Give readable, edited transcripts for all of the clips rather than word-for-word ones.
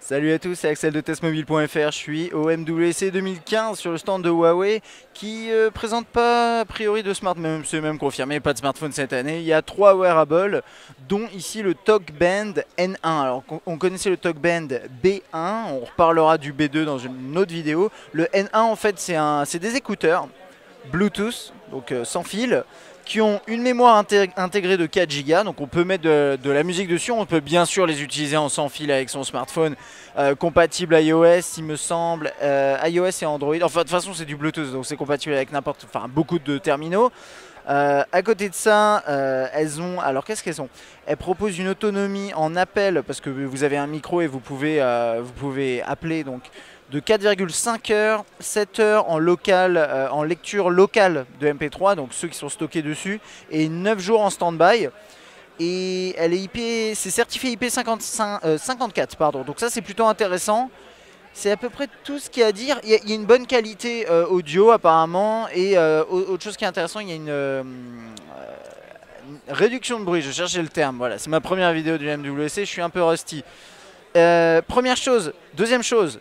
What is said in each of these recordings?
Salut à tous, c'est Axel de testmobile.fr, je suis au MWC 2015 sur le stand de Huawei qui présente pas a priori de smartphone, c'est même confirmé, pas de smartphone cette année. Il y a 3 wearables, dont ici le TalkBand N1. Alors on connaissait le TalkBand B1, on reparlera du B2 dans une autre vidéo. Le N1 en fait c'est des écouteurs Bluetooth, donc sans fil, qui ont une mémoire intégrée de 4 Go, donc on peut mettre de la musique dessus, on peut bien sûr les utiliser en sans fil avec son smartphone, compatible iOS il me semble, iOS et Android, enfin de toute façon c'est du Bluetooth donc c'est compatible avec beaucoup de terminaux. À côté de ça, elles ont, alors qu'est-ce qu'elles ont? Elles proposent une autonomie en appel, parce que vous avez un micro et vous pouvez appeler donc de 4,5 heures, 7 heures en local, en lecture locale de MP3, donc ceux qui sont stockés dessus, et 9 jours en stand-by. Et elle est c'est certifié IP54, pardon. Donc ça c'est plutôt intéressant. C'est à peu près tout ce qu'il y a à dire. Il y a une bonne qualité audio apparemment. Et autre chose qui est intéressant, il y a une réduction de bruit. Je cherchais le terme. Voilà, c'est ma première vidéo du MWC. Je suis un peu rusty. Première chose. Deuxième chose,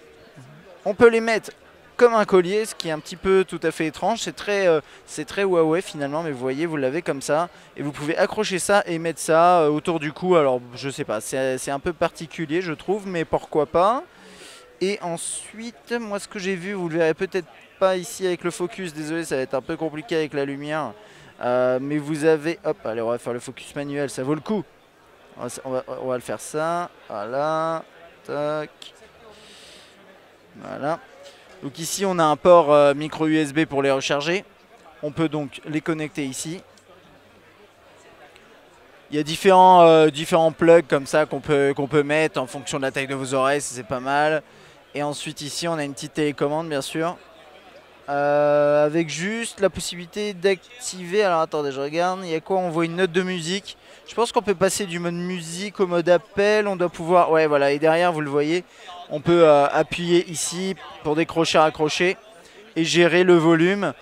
on peut les mettre comme un collier, ce qui est un petit peu tout à fait étrange. C'est très Huawei finalement, mais vous voyez, vous l'avez comme ça. Et vous pouvez accrocher ça et mettre ça autour du cou. Alors je sais pas, c'est un peu particulier je trouve, mais pourquoi pas. Et ensuite, moi ce que j'ai vu, vous le verrez peut-être pas ici avec le focus, désolé ça va être un peu compliqué avec la lumière. Mais vous avez, hop, allez on va faire le focus manuel, ça vaut le coup. On va le faire ça, voilà, tac. Voilà. Donc ici on a un port micro USB pour les recharger. On peut donc les connecter ici. Il y a différents plugs comme ça qu'on peut mettre en fonction de la taille de vos oreilles, c'est pas mal. Et ensuite ici on a une petite télécommande bien sûr. Avec juste la possibilité d'activer, alors attendez je regarde, il y a quoi? On voit une note de musique. Je pense qu'on peut passer du mode musique au mode appel, on doit pouvoir, ouais voilà, et derrière vous le voyez, on peut appuyer ici pour décrocher, raccrocher et gérer le volume.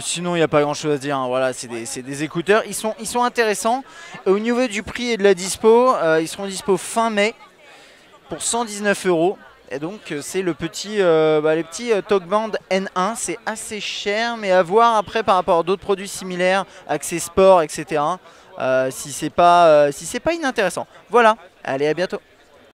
Sinon il n'y a pas grand chose à dire, hein. Voilà, c'est des écouteurs, ils sont intéressants. Au niveau du prix et de la dispo, ils seront dispo fin mai pour 119 €. Et donc c'est les petits TalkBand N1, c'est assez cher, mais à voir après par rapport à d'autres produits similaires, accès sport, etc. Si c'est pas inintéressant. Voilà, allez à bientôt.